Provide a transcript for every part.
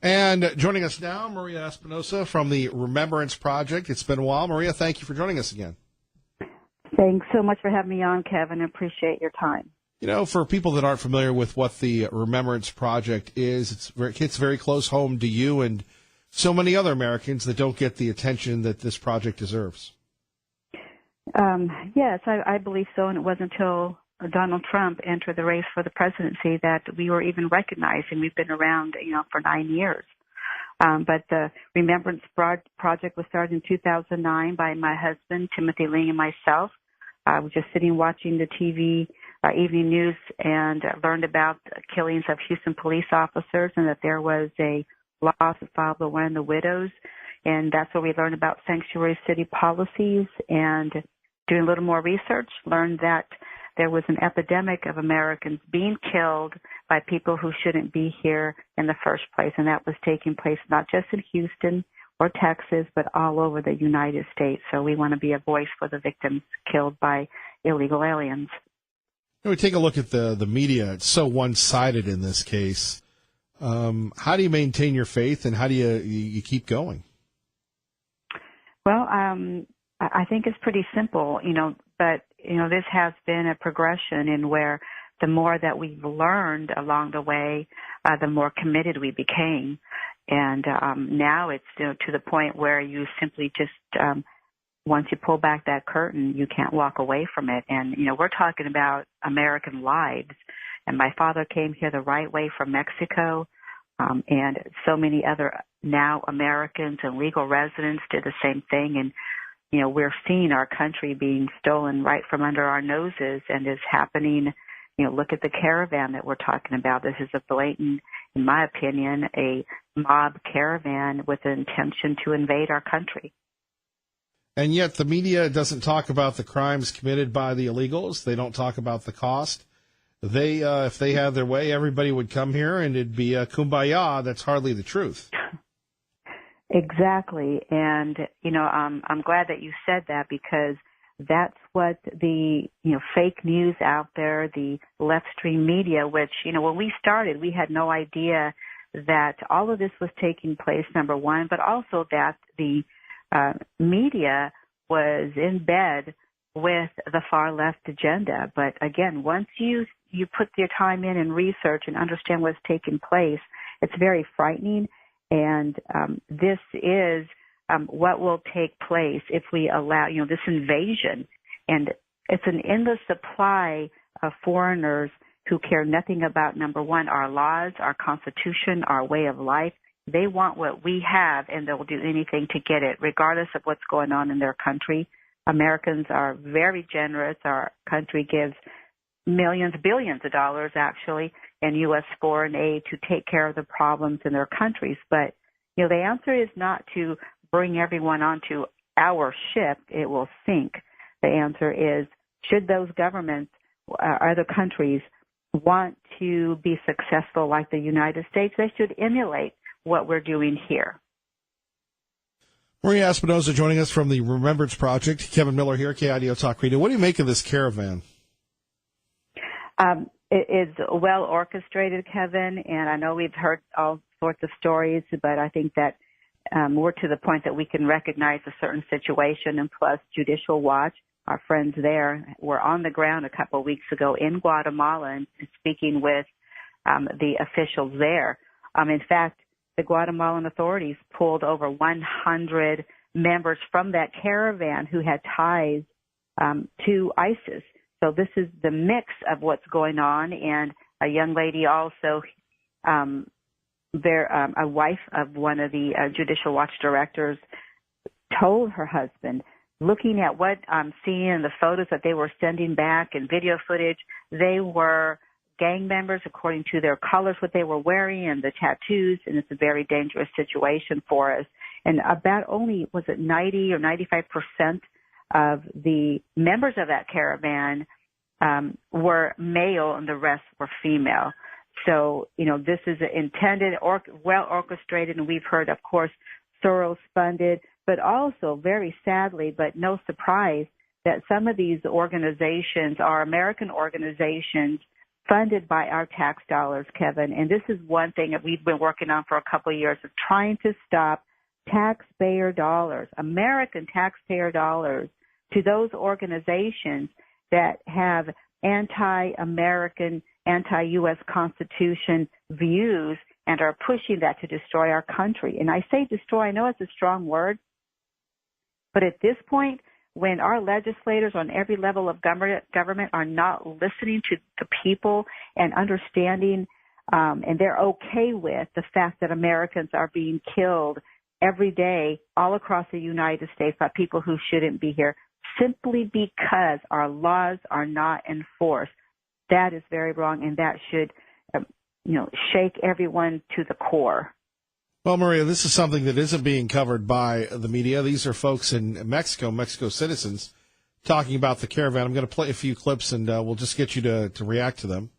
And joining us now, Maria Espinosa from the Remembrance Project. It's been a while. Maria, thank you for joining us again. Thanks so much for having me on, Kevin. I appreciate your time. You know, for people that aren't familiar with what the Remembrance Project is, it's very close home to you and so many other Americans that don't get the attention that this project deserves. Yes, I believe so, and it wasn't until Donald Trump entered the race for the presidency that we were even recognized, and we've been around, for 9 years. But the Remembrance Project was started in 2009 by my husband, Timothy Ling, and myself. I was just sitting watching the TV evening news and learned about the killings of Houston police officers and that there was a lawsuit filed by one of the widows. And that's where we learned about sanctuary city policies, and doing a little more research, learned that there was an epidemic of Americans being killed by people who shouldn't be here in the first place. And that was taking place not just in Houston or Texas, but all over the United States. So we want to be a voice for the victims killed by illegal aliens. When we take a look at the media, it's so one-sided in this case. How do you maintain your faith, and how do you keep going? Well, I think it's pretty simple, but, this has been a progression in where the more that we've learned along the way, the more committed we became. And now it's to the point where you simply just, once you pull back that curtain, you can't walk away from it. And, we're talking about American lives. And my father came here the right way from Mexico, and so many other now Americans and legal residents did the same thing. And, we're seeing our country being stolen right from under our noses, and is happening. Look at the caravan that we're talking about. This is a blatant, in my opinion, a mob caravan with the intention to invade our country. And yet the media doesn't talk about the crimes committed by the illegals. They don't talk about the cost. If they had their way, everybody would come here and it'd be a kumbaya. That's hardly the truth. Exactly. And, I'm glad that you said that, because that's what the, fake news out there, the left stream media, which, when we started, we had no idea that all of this was taking place, number one, but also that the media was in bed with the far left agenda. But again, once you put your time in and research and understand what's taking place, it's very frightening. And this is what will take place if we allow, this invasion. And it's an endless supply of foreigners who care nothing about, number one, our laws, our Constitution, our way of life. They want what we have, and they'll do anything to get it, regardless of what's going on in their country. Americans are very generous. Our country gives millions, billions of dollars, actually, in U.S. foreign aid to take care of the problems in their countries. But, the answer is not to bring everyone onto our ship. It will sink. The answer is, should those governments, other countries, want to be successful like the United States, they should emulate what we're doing here. Maria Espinosa joining us from the Remembrance Project. Kevin Miller here, KIDO Talk Radio. What do you make of this caravan? It is well orchestrated, Kevin, and I know we've heard all sorts of stories, but I think that we're to the point that we can recognize a certain situation, and plus Judicial Watch, our friends there, were on the ground a couple of weeks ago in Guatemala and speaking with the officials there. In fact, the Guatemalan authorities pulled over 100 members from that caravan who had ties to ISIS. So this is the mix of what's going on. And a young lady also, a wife of one of the Judicial Watch directors, told her husband, looking at what I'm seeing in the photos that they were sending back and video footage, they were gang members according to their colors, what they were wearing, and the tattoos, and it's a very dangerous situation for us. And about only, was it 90 or 95% of the members of that caravan were male, and the rest were female. So, this is intended, well orchestrated, and we've heard, of course, Soros funded, but also very sadly, but no surprise, that some of these organizations are American organizations funded by our tax dollars, Kevin. And this is one thing that we've been working on for a couple of years, of trying to stop taxpayer dollars, American taxpayer dollars, to those organizations that have anti-American, anti-U.S. Constitution views and are pushing that to destroy our country. And I say destroy, I know it's a strong word, but at this point, when our legislators on every level of government are not listening to the people and understanding, and they're okay with the fact that Americans are being killed every day all across the United States by people who shouldn't be here, simply because our laws are not enforced. That is very wrong, and that should, shake everyone to the core. Well, Maria, this is something that isn't being covered by the media. These are folks in Mexico citizens, talking about the caravan. I'm going to play a few clips, and we'll just get you to react to them.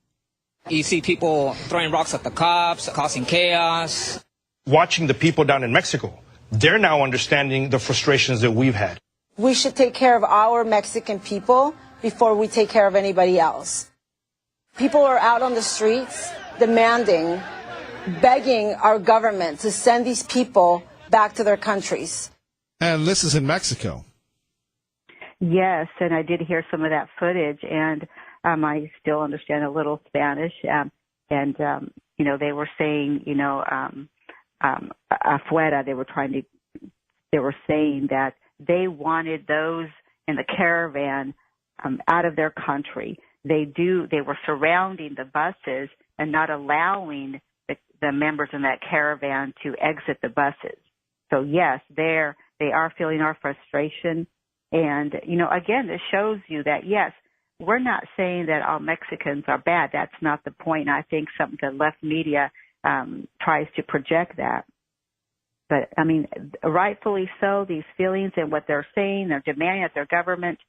You see people throwing rocks at the cops, causing chaos. Watching the people down in Mexico, they're now understanding the frustrations that we've had. We should take care of our Mexican people before we take care of anybody else. People are out on the streets demanding, begging our government to send these people back to their countries. And this is in Mexico. Yes, and I did hear some of that footage, and I still understand a little Spanish. They were saying, afuera, they were saying that they wanted those in the caravan out of their country. They were surrounding the buses and not allowing the members in that caravan to exit the buses. So yes, they are feeling our frustration. And, again, this shows you that, yes, we're not saying that all Mexicans are bad. That's not the point. I think the left media tries to project that. But, rightfully so, these feelings and what they're saying, they're demanding that their government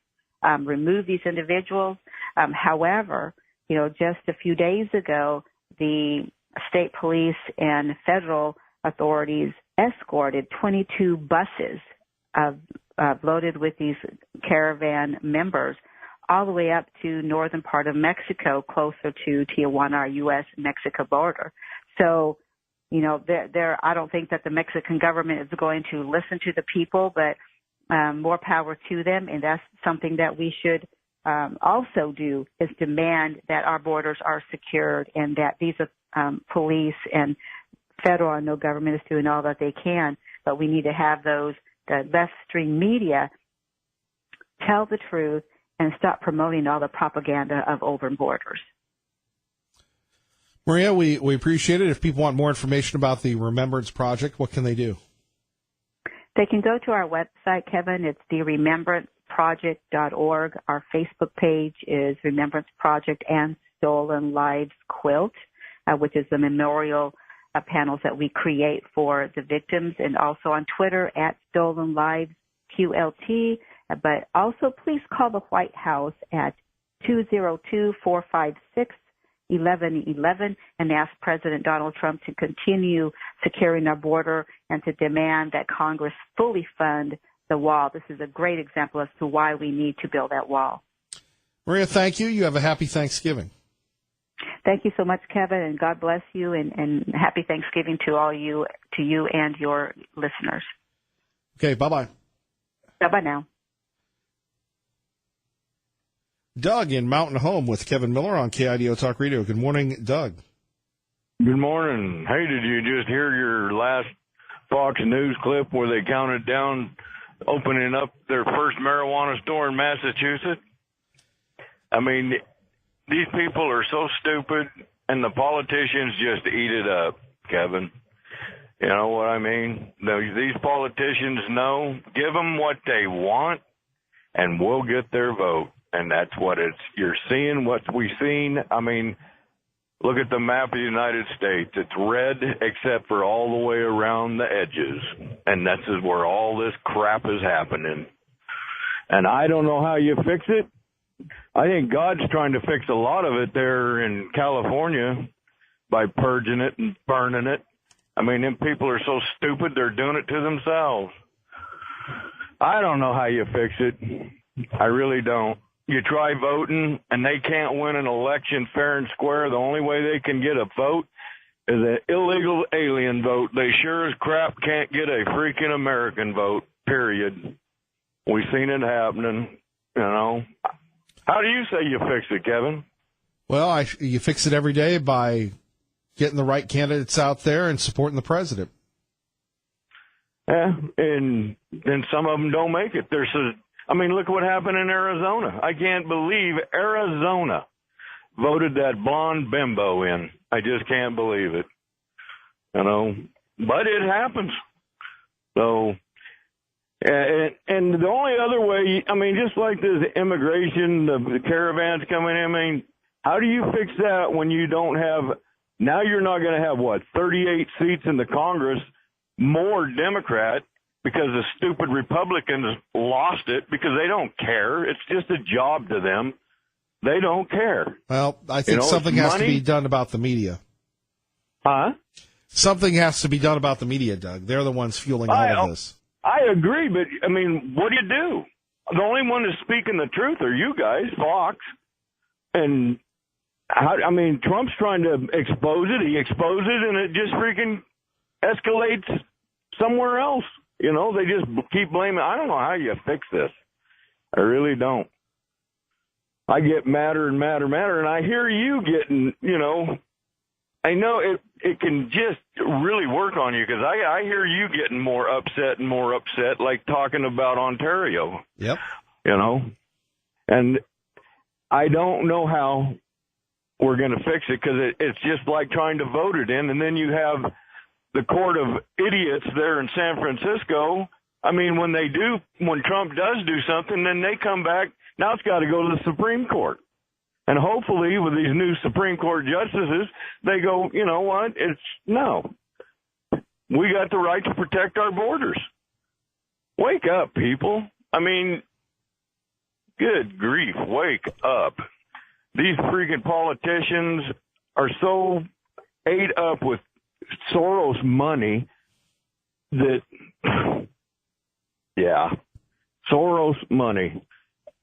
remove these individuals. However, just a few days ago, the state police and federal authorities escorted 22 buses loaded with these caravan members all the way up to northern part of Mexico, closer to Tijuana, our U.S.-Mexico border. So, I don't think that the Mexican government is going to listen to the people, but more power to them, and that's something that we should also do, is demand that our borders are secured and that these police and federal, I know government is doing all that they can, but we need to have the left-stream media tell the truth and stop promoting all the propaganda of open borders. Maria, we appreciate it. If people want more information about the Remembrance Project, what can they do? They can go to our website, Kevin. It's theremembranceproject.org. Our Facebook page is Remembrance Project and Stolen Lives Quilt, which is the memorial panels that we create for the victims, and also on Twitter at Stolen Lives QLT. But also please call the White House at 202-456-1111 and ask President Donald Trump to continue securing our border and to demand that Congress fully fund the wall. This is a great example as to why we need to build that wall. Maria, thank you. You have a happy Thanksgiving. Thank you so much, Kevin, and God bless you, and happy Thanksgiving to you and your listeners. Okay, bye-bye. Bye-bye now. Doug in Mountain Home with Kevin Miller on KIDO Talk Radio. Good morning, Doug. Good morning. Hey, did you just hear your last Fox News clip where they counted down opening up their first marijuana store in Massachusetts? I mean, these people are so stupid, and the politicians just eat it up, Kevin. You know what I mean? These politicians know, give them what they want, and we'll get their vote. And that's what you're seeing, what we've seen. I mean, look at the map of the United States. It's red except for all the way around the edges. And that's where all this crap is happening. And I don't know how you fix it. I think God's trying to fix a lot of it there in California by purging it and burning it. I mean, them people are so stupid, they're doing it to themselves. I don't know how you fix it. I really don't. you try voting and they can't win an election fair and square, the only way they can get a vote is an illegal alien vote. They sure as crap can't get a freaking American vote, period. We've seen it happening, you know. How do you say you fix it, Kevin? Well, you fix it every day by getting the right candidates out there and supporting the president. Yeah, and then some of them don't make it. Look what happened in Arizona. I can't believe Arizona voted that blonde bimbo in. I just can't believe it. You know, but it happens. So, and the only other way, just like this immigration, the caravans coming in, how do you fix that when you don't have, now you're not going to have, 38 seats in the Congress, more Democrat, because the stupid Republicans lost it because they don't care. It's just a job to them. They don't care. Well, I think something has to be done about the media. Huh? Something has to be done about the media, Doug. They're the ones fueling all of this. I agree, but, what do you do? The only one that's speaking the truth are you guys, Fox. And, Trump's trying to expose it. He exposes it, and it just freaking escalates somewhere else. You know, they just keep blaming. I don't know how you fix this. I really don't. I get madder and madder and madder, and I hear you getting, I know it can just really work on you because I hear you getting more upset and more upset, like talking about Ontario. Yep. And I don't know how we're going to fix it because it's just like trying to vote it in, and then you have the court of idiots there in San Francisco. When Trump does do something, then they come back. Now it's got to go to the Supreme Court. And hopefully with these new Supreme Court justices, they go, you know what? No. We got the right to protect our borders. Wake up, people. Good grief, wake up. These freaking politicians are so ate up with Soros money that, Soros money.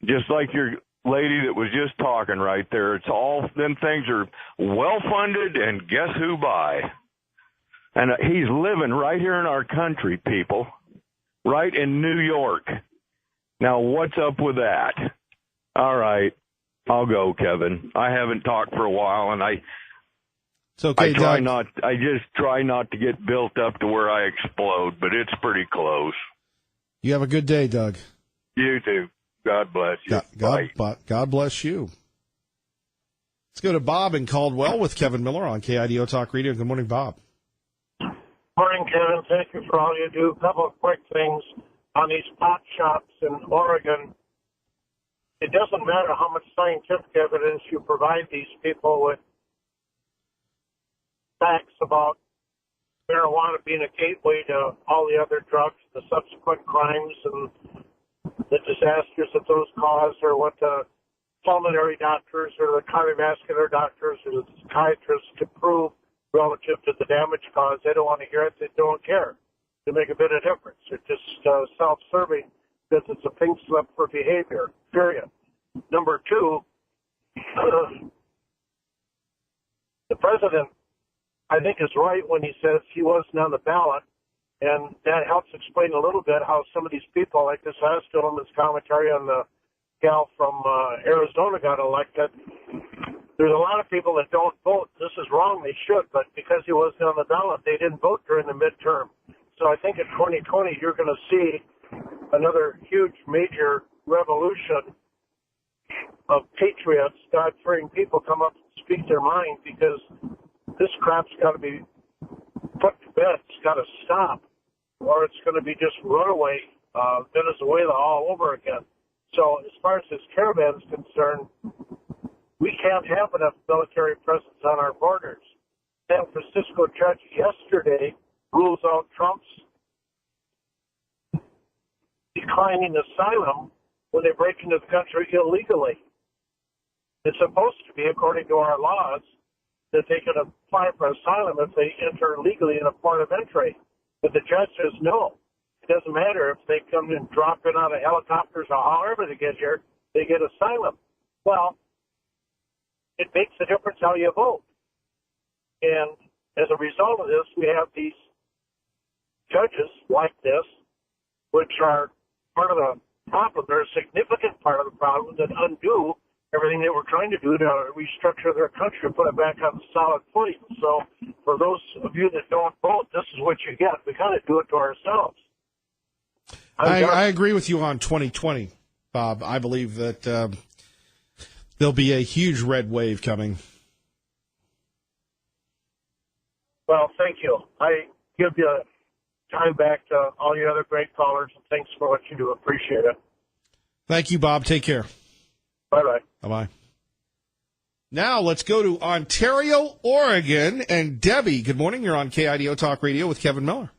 Just like your lady that was just talking right there. It's all, them things are well-funded, and guess who by? And he's living right here in our country, people. Right in New York. Now, what's up with that? All right. I'll go, Kevin. I haven't talked for a while, and it's okay, Doug. I just try not to get built up to where I explode, but it's pretty close. You have a good day, Doug. You too. God bless you. God bless you. Let's go to Bob in Caldwell with Kevin Miller on KIDO Talk Radio. Good morning, Bob. Morning, Kevin. Thank you for all you do. A couple of quick things on these pot shops in Oregon. It doesn't matter how much scientific evidence you provide these people with facts about marijuana being a gateway to all the other drugs, the subsequent crimes, and the disasters that those cause, or what the pulmonary doctors or the cardiovascular doctors or the psychiatrists to prove relative to the damage caused. They don't want to hear it. They don't care. They make a bit of difference. They're just self-serving because it's a pink slip for behavior, period. Number two, the president, I think, is right when he says he wasn't on the ballot. And that helps explain a little bit how some of these people, like this last gentleman's commentary on the gal from Arizona got elected. There's a lot of people that don't vote. This is wrong. They should, but because he wasn't on the ballot, they didn't vote during the midterm. So I think in 2020, you're going to see another huge, major revolution of patriots, God-fearing people come up and speak their mind, because this crap's got to be put to bed. It's got to stop, or it's going to be just runaway Venezuela all over again. So as far as this caravan is concerned, we can't have enough military presence on our borders. San Francisco judge yesterday rules out Trump's declining asylum when they break into the country illegally. It's supposed to be, according to our laws, that they can apply for asylum if they enter legally in a port of entry. But the judge says no. It doesn't matter if they come and drop in out of helicopters or however they get here. they get asylum. Well, it makes a difference how you vote. And as a result of this, we have these judges like this, which are part of the problem. They're a significant part of the problem that undo everything they were trying to do to restructure their country and put it back on solid footing. So for those of you that don't vote, this is what you get. We kind of do it to ourselves. I agree with you on 2020, Bob. I believe that there'll be a huge red wave coming. Well, thank you. I give you time back to all you other great callers, and thanks for what you do. Appreciate it. Thank you, Bob. Take care. Bye-bye. Bye-bye. Now let's go to Ontario, Oregon, and Debbie. Good morning. You're on KIDO Talk Radio with Kevin Miller.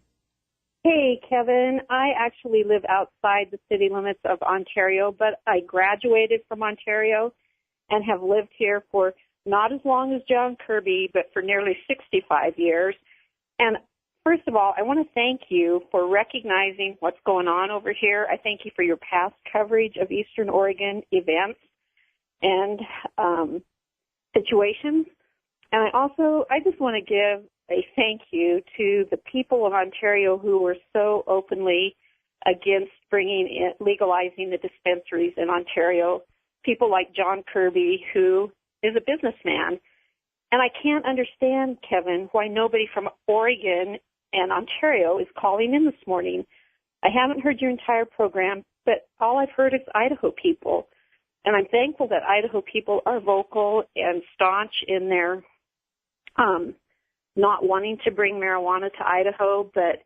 Hey, Kevin. I actually live outside the city limits of Ontario, but I graduated from Ontario and have lived here for not as long as John Kirby, but for nearly 65 years. And first of all, I want to thank you for recognizing what's going on over here. I thank you for your past coverage of Eastern Oregon events and situations. And I just want to give a thank you to the people of Ontario who were so openly against legalizing the dispensaries in Ontario. People like John Kirby, who is a businessman. And I can't understand, Kevin, why nobody from Oregon and Ontario is calling in this morning. I haven't heard your entire program, but all I've heard is Idaho people. And I'm thankful that Idaho people are vocal and staunch in their not wanting to bring marijuana to Idaho. But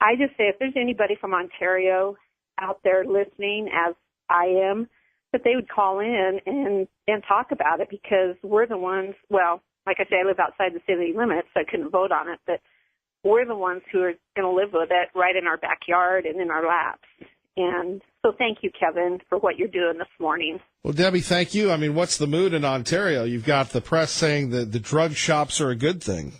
I just say if there's anybody from Ontario out there listening, as I am, that they would call in and talk about it, because we're the ones, well, like I say, I live outside the city limits, so I couldn't vote on it, but we're the ones who are going to live with it right in our backyard and in our laps. And so thank you, Kevin, for what you're doing this morning. Well, Debbie, thank you. I mean, what's the mood in Ontario? You've got the press saying that the drug shops are a good thing.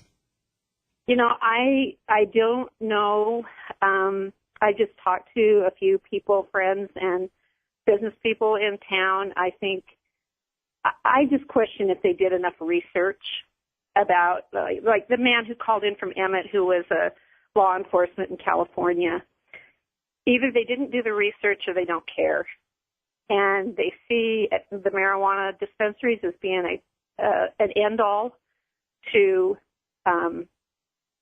You know, I don't know. I just talked to a few people, friends and business people in town. I think I just question if they did enough research about, like the man who called in from Emmett, who was a law enforcement in California. Either they didn't do the research or they don't care. And they see the marijuana dispensaries as being an end-all to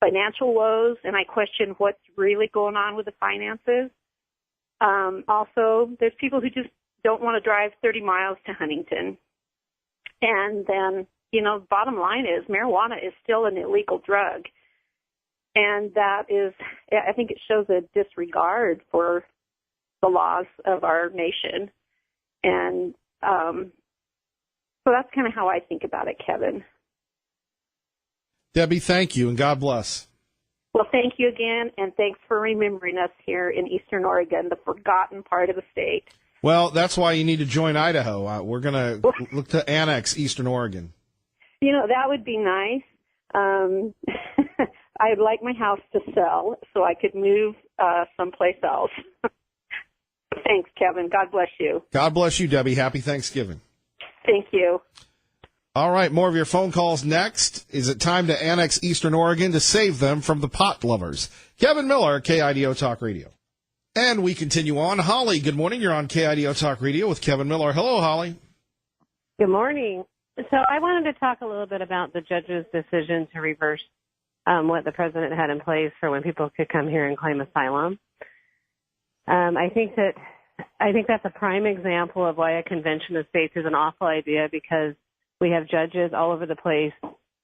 financial woes, and I question what's really going on with the finances. Also, there's people who just don't want to drive 30 miles to Huntington. And then, you know, bottom line is marijuana is still an illegal drug. And that is, I think it shows a disregard for the laws of our nation. And so that's kind of how I think about it, Kevin. Debbie, thank you, and God bless. Well, thank you again, and thanks for remembering us here in Eastern Oregon, the forgotten part of the state. Well, that's why you need to join Idaho. We're going to look to annex Eastern Oregon. You know, that would be nice. I'd like my house to sell so I could move someplace else. Thanks, Kevin. God bless you. God bless you, Debbie. Happy Thanksgiving. Thank you. All right, more of your phone calls next. Is it time to annex Eastern Oregon to save them from the pot lovers? Kevin Miller, KIDO Talk Radio. And we continue on. Holly, good morning. You're on KIDO Talk Radio with Kevin Miller. Hello, Holly. Good morning. So I wanted to talk a little bit about the judge's decision to reverse what the president had in place for when people could come here and claim asylum. I think that's a prime example of why a convention of states is an awful idea, because we have judges all over the place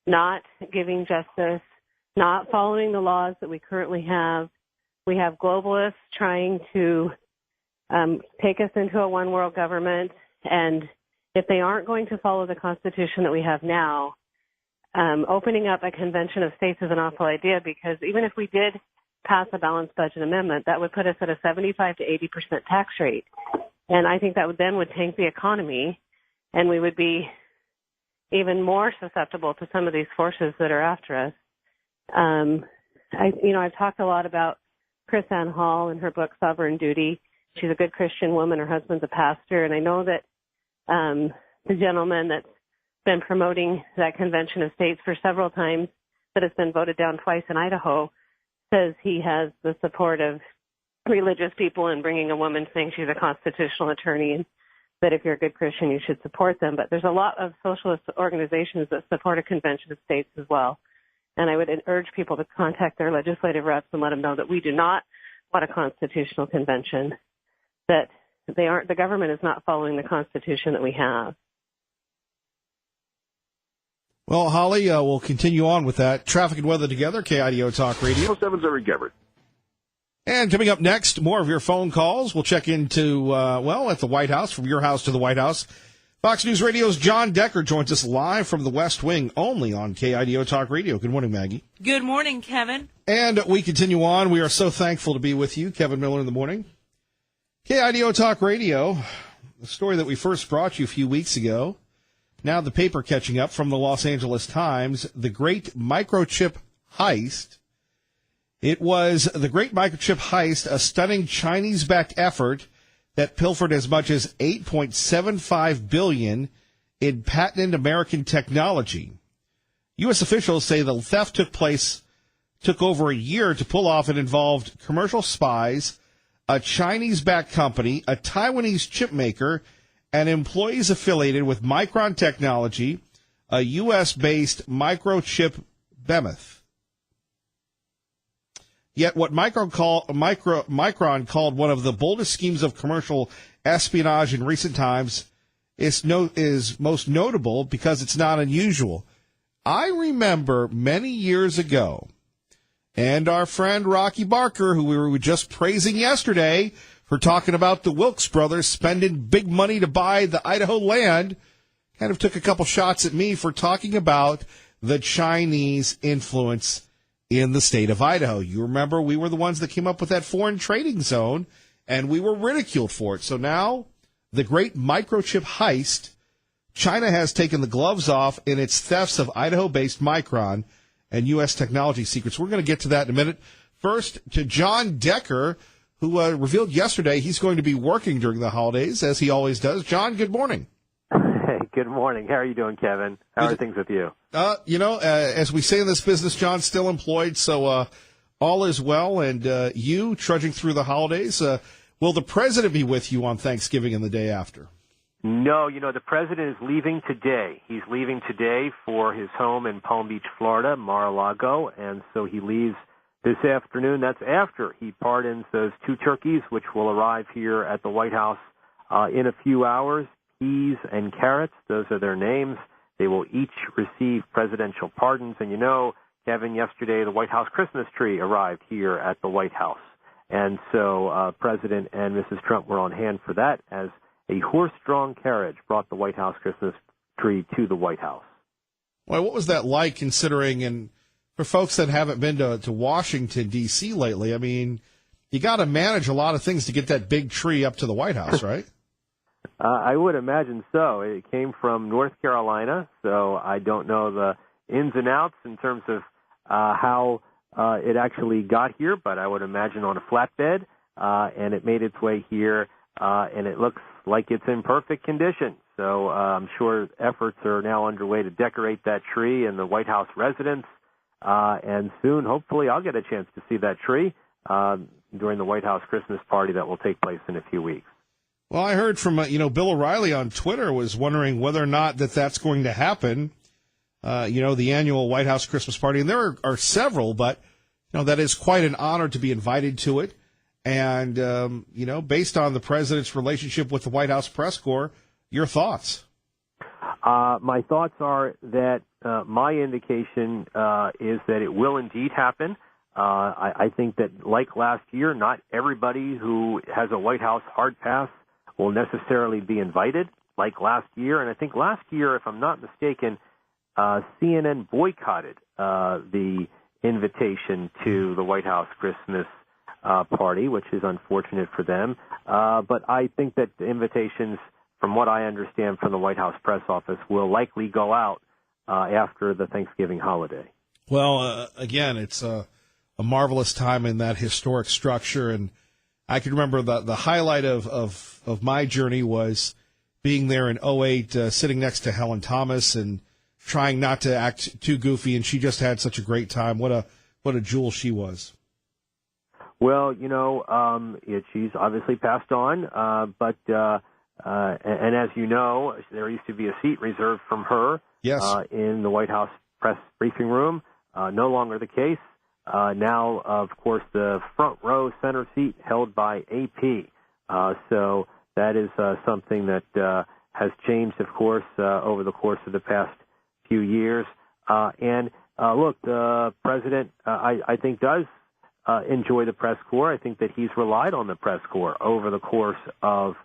not giving justice, not following the laws that we currently have. We have globalists trying to take us into a one-world government, and if they aren't going to follow the Constitution that we have now, opening up a convention of states is an awful idea, because even if we did pass a balanced budget amendment, that would put us at a 75 to 80% tax rate. And I think that would tank the economy, and we would be even more susceptible to some of these forces that are after us. I've talked a lot about Chris Ann Hall and her book Sovereign Duty. She's a good Christian woman. Her husband's a pastor. And I know that the gentleman that's been promoting that convention of states for several times, that has been voted down twice in Idaho, says he has the support of religious people in bringing a woman saying she's a constitutional attorney, and that if you're a good Christian, you should support them. But there's a lot of socialist organizations that support a convention of states as well. And I would urge people to contact their legislative reps and let them know that we do not want a constitutional convention, that the government is not following the Constitution that we have. Well, Holly, we'll continue on with that. Traffic and weather together, KIDO Talk Radio. 07's Eric Gebert. And coming up next, more of your phone calls. We'll check into, at the White House, from your house to the White House. Fox News Radio's John Decker joins us live from the West Wing, only on KIDO Talk Radio. Good morning, Maggie. Good morning, Kevin. And we continue on. We are so thankful to be with you, Kevin Miller in the morning. KIDO Talk Radio, the story that we first brought you a few weeks ago. Now the paper catching up from the Los Angeles Times, the great microchip heist. It was the great microchip heist, a stunning Chinese-backed effort that pilfered as much as $8.75 billion in patented American technology. U.S. officials say the theft took over a year to pull off and involved commercial spies, a Chinese-backed company, a Taiwanese chip maker, and employees affiliated with Micron Technology, a U.S.-based microchip behemoth. Yet what Micron called one of the boldest schemes of commercial espionage in recent times is most notable because it's not unusual. I remember many years ago, and our friend Rocky Barker, who we were just praising yesterday for talking about the Wilkes brothers spending big money to buy the Idaho land, kind of took a couple shots at me for talking about the Chinese influence in the state of Idaho. You remember we were the ones that came up with that foreign trading zone, and we were ridiculed for it. So now, the great microchip heist, China has taken the gloves off in its thefts of Idaho-based Micron and U.S. technology secrets. We're going to get to that in a minute. First, to John Decker, who revealed yesterday he's going to be working during the holidays, as he always does. John, good morning. Hey, good morning. How are you doing, Kevin? How are things with you? As we say in this business, John, still employed, so all is well. And you, trudging through the holidays, will the president be with you on Thanksgiving and the day after? No, the president is leaving today. He's leaving today for his home in Palm Beach, Florida, Mar-a-Lago, and so he leaves this afternoon. That's after he pardons those two turkeys, which will arrive here at the White House in a few hours. Peas and carrots, those are their names. They will each receive presidential pardons. And Kevin, yesterday the White House Christmas tree arrived here at the White House. And so President and Mrs. Trump were on hand for that as a horse-drawn carriage brought the White House Christmas tree to the White House. Well, what was that like, considering, and for folks that haven't been to Washington, D.C. lately, I mean, you got to manage a lot of things to get that big tree up to the White House, right? I would imagine so. It came from North Carolina, so I don't know the ins and outs in terms of how it actually got here, but I would imagine on a flatbed, and it made its way here, and it looks like it's in perfect condition. So I'm sure efforts are now underway to decorate that tree in the White House residence, and soon, hopefully, I'll get a chance to see that tree during the White House Christmas party that will take place in a few weeks. Well, I heard from, Bill O'Reilly on Twitter was wondering whether or not that's going to happen, the annual White House Christmas party. And there are several, but, that is quite an honor to be invited to it. And, based on the president's relationship with the White House press corps, your thoughts? My thoughts are that my indication is that it will indeed happen. I think that, like last year, not everybody who has a White House hard pass will necessarily be invited, like last year. And I think last year, if I'm not mistaken, CNN boycotted the invitation to the White House Christmas party, which is unfortunate for them. But I think that the invitations, from what I understand from the White House press office, will likely go out after the Thanksgiving holiday. Well, again, it's a marvelous time in that historic structure, and I can remember the highlight of my journey was being there in '08, sitting next to Helen Thomas and trying not to act too goofy, and she just had such a great time. What a jewel she was. Well, she's obviously passed on, but and as you know, there used to be a seat reserved from her in the White House press briefing room. No longer the case. Now, of course, the front row center seat held by AP. So that is something that has changed, of course, over the course of the past few years. Look, the president, I think, does enjoy the press corps. I think that he's relied on the press corps over the course of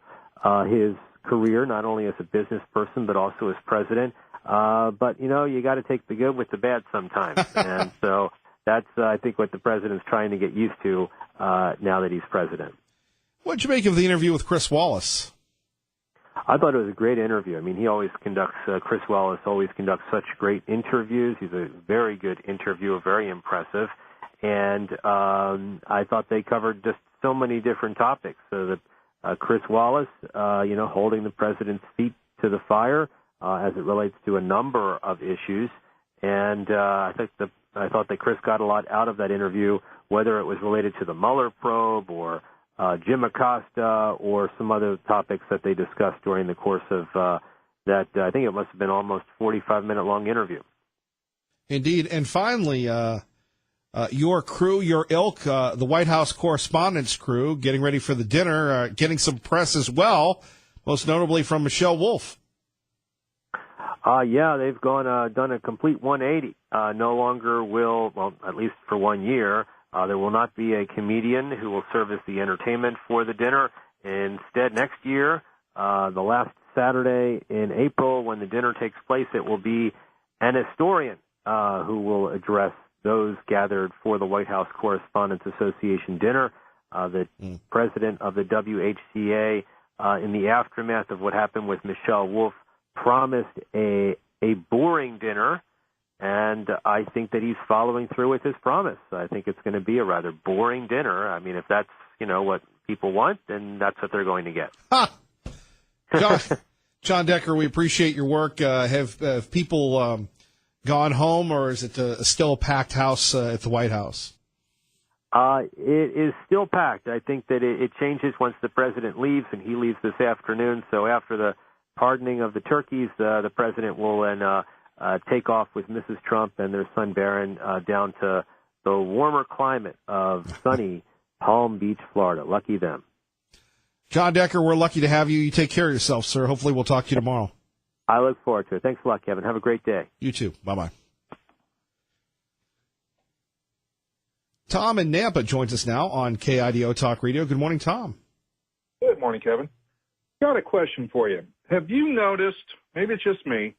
his career, not only as a business person, but also as president. But, you got to take the good with the bad sometimes. And so that's, I think, what the president's trying to get used to now that he's president. What did you make of the interview with Chris Wallace? I thought it was a great interview. I mean, he always conducts, Chris Wallace always conducts such great interviews. He's a very good interviewer, very impressive. And I thought they covered just so many different topics. So that Chris Wallace, holding the president's feet to the fire as it relates to a number of issues. And I thought that Chris got a lot out of that interview, whether it was related to the Mueller probe or Jim Acosta or some other topics that they discussed during the course of that. I think it must have been almost 45-minute long interview. Indeed. And finally, your crew, your ilk, the White House Correspondents' crew, getting ready for the dinner, getting some press as well, most notably from Michelle Wolf. They've done a complete 180. No longer will, at least for 1 year, there will not be a comedian who will serve as the entertainment for the dinner. Instead, next year, the last Saturday in April, when the dinner takes place, it will be an historian who will address those gathered for the White House Correspondents Association dinner. The president of the WHCA, in the aftermath of what happened with Michelle Wolf, promised a boring dinner, and I think that he's following through with his promise. I think it's going to be a rather boring dinner. I mean, if that's, what people want, then that's what they're going to get. John Decker, we appreciate your work. Have people gone home, or is it still a packed house at the White House? It is still packed. I think that it changes once the president leaves, and he leaves this afternoon. So after the pardoning of the turkeys, the president will then take off with Mrs. Trump and their son Barron down to the warmer climate of sunny Palm Beach, Florida. Lucky them. John Decker, we're lucky to have you. You take care of yourself, sir. Hopefully we'll talk to you tomorrow. I look forward to it. Thanks a lot, Kevin. Have a great day. You too. Bye-bye. Tom in Nampa joins us now on KIDO Talk Radio. Good morning, Tom. Good morning, Kevin. Got a question for you. Have you noticed, maybe it's just me,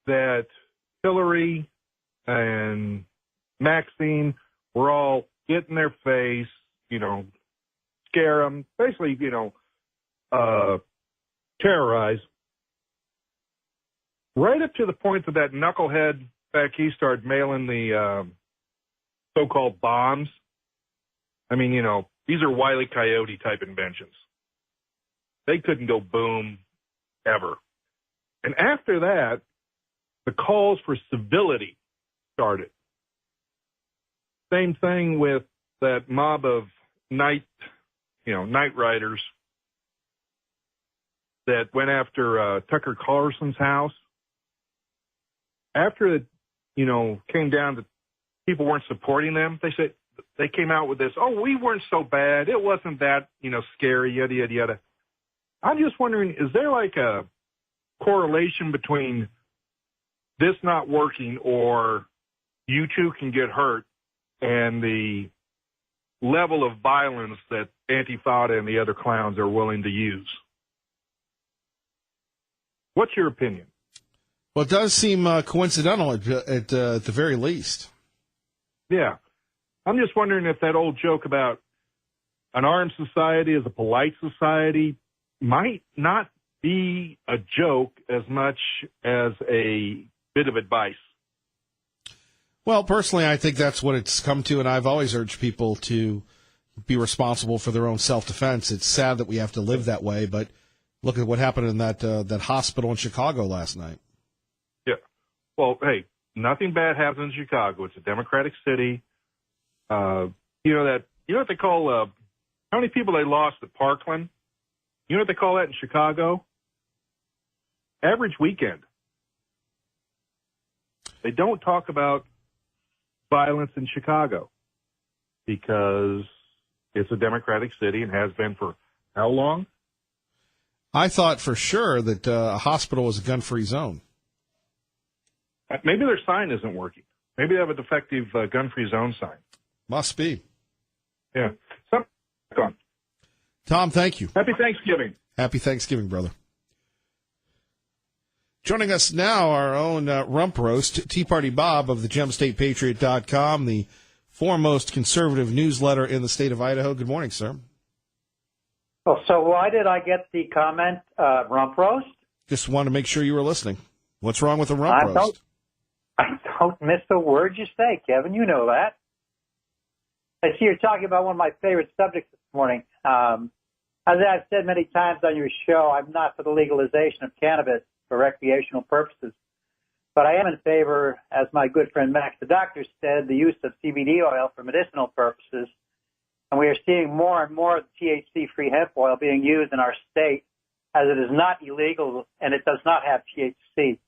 that Hillary and Maxine were all get in their face, scare them, basically, terrorize, right up to the point that knucklehead back east started mailing the so-called bombs. I mean, these are Wile E. Coyote type inventions. They couldn't go boom ever. And after that, the calls for civility started. Same thing with that mob of night riders that went after Tucker Carlson's house. After it, came down to people weren't supporting them, they came out with this, we weren't so bad. It wasn't that, scary, yada, yada, yada. I'm just wondering, is there like a correlation between this not working or you two can get hurt and the level of violence that Antifada and the other clowns are willing to use? What's your opinion? Well, it does seem coincidental at the very least. Yeah. I'm just wondering if that old joke about an armed society is a polite society might not be a joke as much as a bit of advice. Well, personally, I think that's what it's come to, and I've always urged people to be responsible for their own self-defense. It's sad that we have to live that way, but look at what happened in that hospital in Chicago last night. Yeah. Well, hey, nothing bad happens in Chicago. It's a democratic city. You know what they call how many people they lost at Parkland? You know what they call that in Chicago? Average weekend. They don't talk about violence in Chicago because it's a democratic city and has been for how long? I thought for sure that a hospital was a gun-free zone. Maybe their sign isn't working. Maybe they have a defective gun-free zone sign. Must be. Yeah. So, on. Tom, thank you. Happy Thanksgiving. Happy Thanksgiving, brother. Joining us now, our own rump roast, Tea Party Bob of the GemStatePatriot.com, the foremost conservative newsletter in the state of Idaho. Good morning, sir. Oh, so why did I get the comment, rump roast? Just wanted to make sure you were listening. What's wrong with a rump roast? I don't miss a word you say, Kevin. You know that. I see you're talking about one of my favorite subjects this morning. As I've said many times on your show, I'm not for the legalization of cannabis for recreational purposes. But I am in favor, as my good friend Max the doctor said, the use of CBD oil for medicinal purposes. And we are seeing more and more of the THC-free hemp oil being used in our state, as it is not illegal and it does not have THC.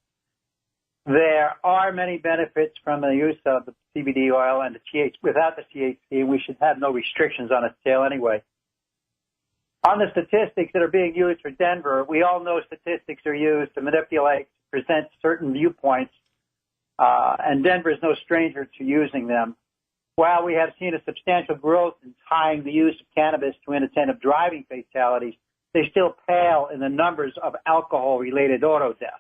There are many benefits from the use of the CBD oil and the THC. Without the THC, we should have no restrictions on its sale anyway. On the statistics that are being used for Denver, we all know statistics are used to manipulate, present certain viewpoints, and Denver is no stranger to using them. While we have seen a substantial growth in tying the use of cannabis to inattentive driving fatalities, they still pale in the numbers of alcohol-related auto deaths.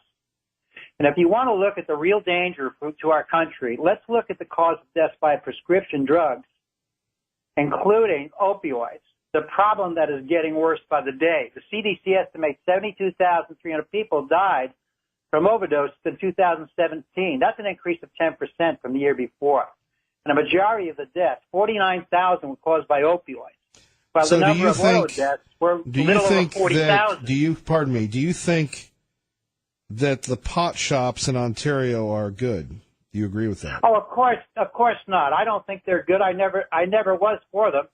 And if you want to look at the real danger to our country, let's look at the cause of death by prescription drugs, including opioids, the problem that is getting worse by the day. The CDC estimates 72,300 people died from overdose in 2017. That's an increase of 10% from the year before. And a majority of the deaths, 49,000, were caused by opioids. While So the number of auto deaths were little over 40,000. Do you think that the pot shops in Ontario are good? Do you agree with that? Oh, of course not. I don't think they're good. I never was for them.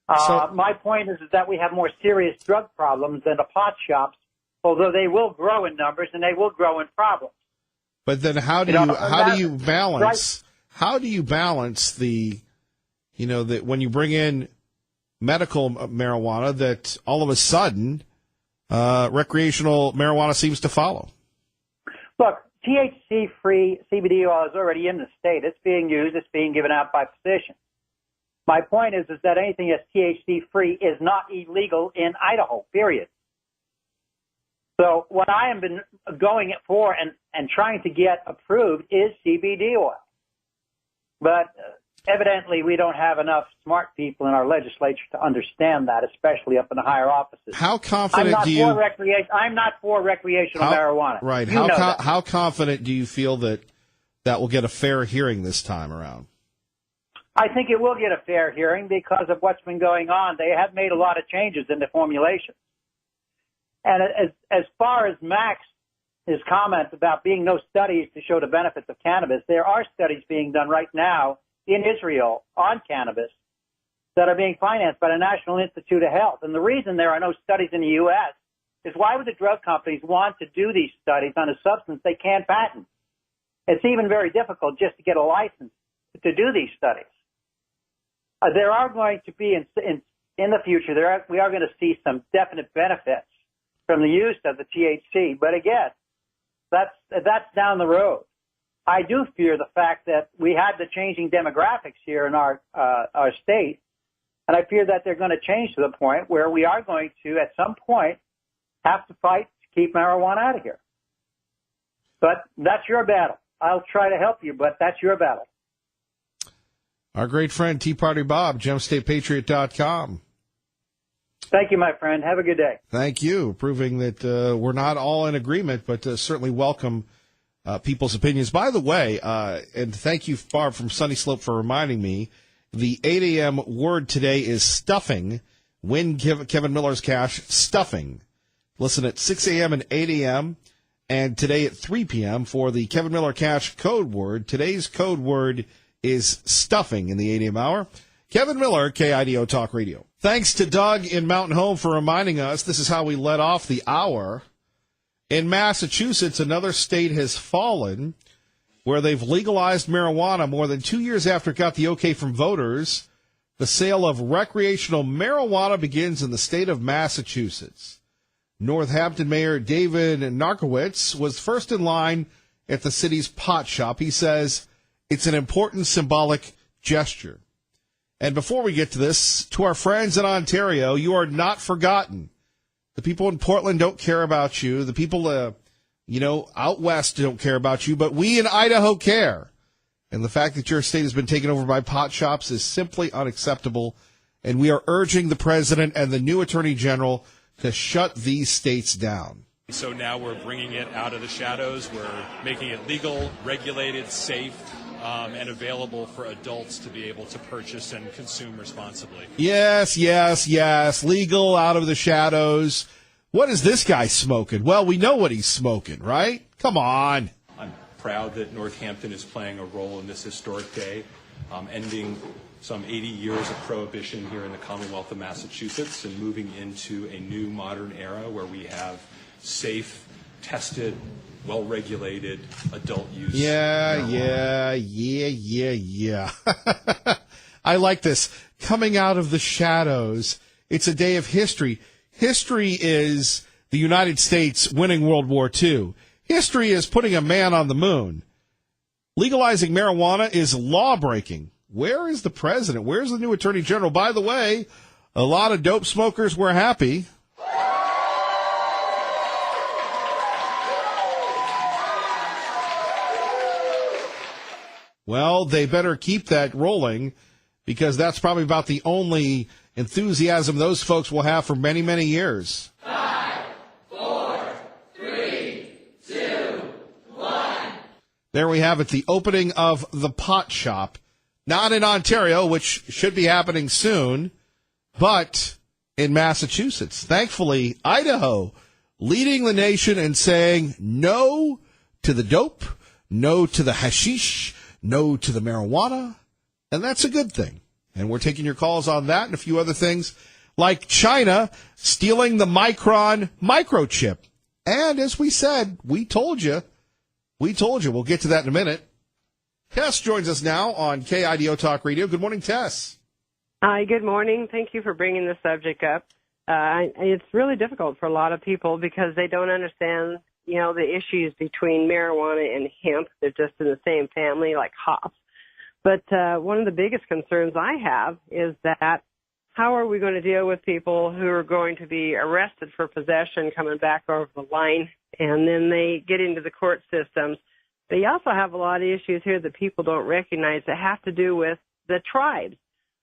My point is that we have more serious drug problems than the pot shops, although they will grow in numbers and they will grow in problems. But then how do you balance the, that when you bring in medical marijuana, that all of a sudden recreational marijuana seems to follow? Look, THC-free CBD oil is already in the state. It's being used. It's being given out by physicians. My point is that anything that's THC-free is not illegal in Idaho, period. So what I have been going for and trying to get approved is CBD oil. But evidently we don't have enough smart people in our legislature to understand that, especially up in the higher offices. How confident I'm not for recreational marijuana. Right. How confident do you feel that will get a fair hearing this time around? I think it will get a fair hearing because of what's been going on. They have made a lot of changes in the formulation. And as far as his comments about being no studies to show the benefits of cannabis, there are studies being done right now in Israel on cannabis that are being financed by the National Institute of Health. And the reason there are no studies in the U.S. is why would the drug companies want to do these studies on a substance they can't patent? It's even very difficult just to get a license to do these studies. There are going to be, in the future, we are going to see some definite benefits from the use of the THC. But again, that's down the road. I do fear the fact that we had the changing demographics here in our state, and I fear that they're going to change to the point where we are going to, at some point, have to fight to keep marijuana out of here. But that's your battle. I'll try to help you, but that's your battle. Our great friend, Tea Party Bob, GemStatePatriot.com. Thank you, my friend. Have a good day. Thank you. Proving that we're not all in agreement, but certainly welcome people's opinions. By the way, and thank you, Barb, from Sunny Slope for reminding me, The 8 a.m. word today is stuffing. Win Kevin Miller's cash, stuffing. Listen at 6 a.m. and 8 a.m. and today at 3 p.m. for the Kevin Miller Cash code word. Today's code word is stuffing in the 8 a.m. hour. Kevin Miller, KIDO Talk Radio. Thanks to Doug in Mountain Home for reminding us this is how we let off the hour. In Massachusetts, another state has fallen where they've legalized marijuana more than 2 years after it got the okay from voters. The sale of recreational marijuana begins in the state of Massachusetts. Northampton Mayor David Narkowitz was first in line at the city's pot shop. He says it's an important symbolic gesture. And before we get to this, to our friends in Ontario, you are not forgotten. The people in Portland don't care about you. The people, out west don't care about you, but we in Idaho care. And the fact that your state has been taken over by pot shops is simply unacceptable. And we are urging the president and the new attorney general to shut these states down. So now we're bringing it out of the shadows. We're making it legal, regulated, safe, and available for adults to be able to purchase and consume responsibly. Yes. Legal, out of the shadows. What is this guy smoking? Well, we know what he's smoking, right? Come on. I'm proud that Northampton is playing a role in this historic day, ending some 80 years of prohibition here in the Commonwealth of Massachusetts and moving into a new modern era where we have safe, tested, well-regulated adult use. Yeah. I like this. Coming out of the shadows. It's a day of history. History is the United States winning World War II. History is putting a man on the moon. Legalizing marijuana is law-breaking. Where is the president? Where's the new attorney general? By the way, a lot of dope smokers were happy. Well, they better keep that rolling because that's probably about the only enthusiasm those folks will have for many, many years. 5, 4, 3, 2, 1. There we have it, the opening of the pot shop. Not in Ontario, which should be happening soon, but in Massachusetts. Thankfully, Idaho leading the nation and saying no to the dope, no to the hashish, no to the marijuana, and that's a good thing. And we're taking your calls on that and a few other things, like China stealing the Micron microchip. And as we said, we told you. We'll get to that in a minute. Tess joins us now on KIDO Talk Radio. Good morning, Tess. Hi, good morning. Thank you for bringing the subject up. It's really difficult for a lot of people because they don't understand, the issues between marijuana and hemp. They're just in the same family, like hops. But one of the biggest concerns I have is that how are we going to deal with people who are going to be arrested for possession coming back over the line, and then they get into the court systems. They also have a lot of issues here that people don't recognize that have to do with the tribes.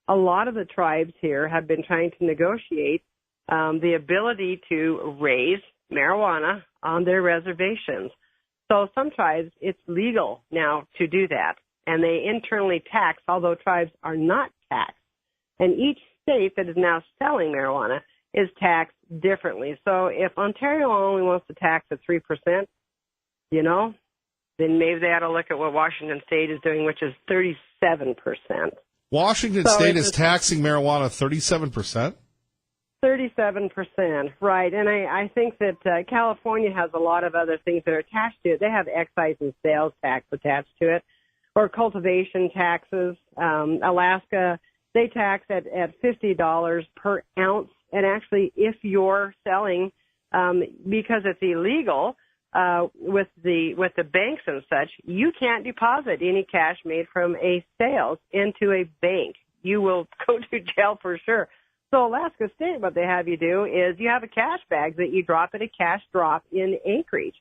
A lot of the tribes here have been trying to negotiate the ability to raise marijuana on their reservations. So some tribes, it's legal now to do that, and they internally tax, although tribes are not taxed. And each state that is now selling marijuana is taxed differently. So if Ontario only wants to tax at 3%, then maybe they ought to look at what Washington State is doing, which is 37%. Washington State is taxing marijuana 37%? 37%, right. And I think that California has a lot of other things that are attached to it. They have excise and sales tax attached to it, or cultivation taxes. Alaska, they tax at $50 per ounce. And actually, if you're selling, because it's illegal, with the banks and such, you can't deposit any cash made from a sales into a bank. You will go to jail for sure. So Alaska State, what they have you do is you have a cash bag that you drop at a cash drop in Anchorage,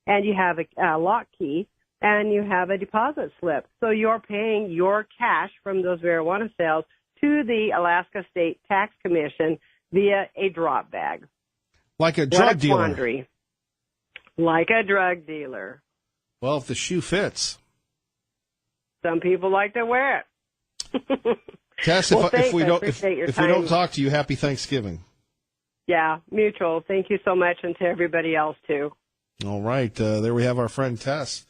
and you have a lock key, and you have a deposit slip. So you're paying your cash from those marijuana sales to the Alaska State Tax Commission via a drop bag. Like a drug dealer. Quandary. Like a drug dealer. Well, if the shoe fits. Some people like to wear it. Tess, Well, if we don't appreciate your if we time. don't talk to you, happy Thanksgiving. Yeah, mutual. Thank you so much, and to everybody else, too. All right, there we have our friend Tess.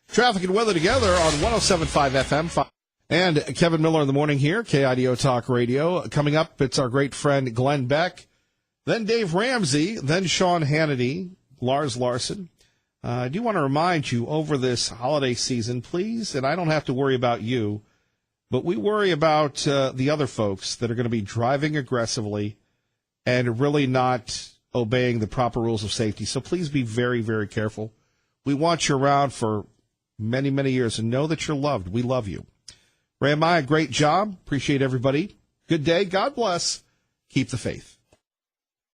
Traffic and weather together on 107.5 FM. And Kevin Miller in the morning here, KIDO Talk Radio. Coming up, it's our great friend Glenn Beck, then Dave Ramsey, then Sean Hannity, Lars Larson. I do want to remind you over this holiday season, please, and I don't have to worry about you, but we worry about the other folks that are going to be driving aggressively and really not obeying the proper rules of safety. So please be very, very careful. We want you around for many, many years and know that you're loved. We love you. Ray and Maya, great job. Appreciate everybody. Good day. God bless. Keep the faith.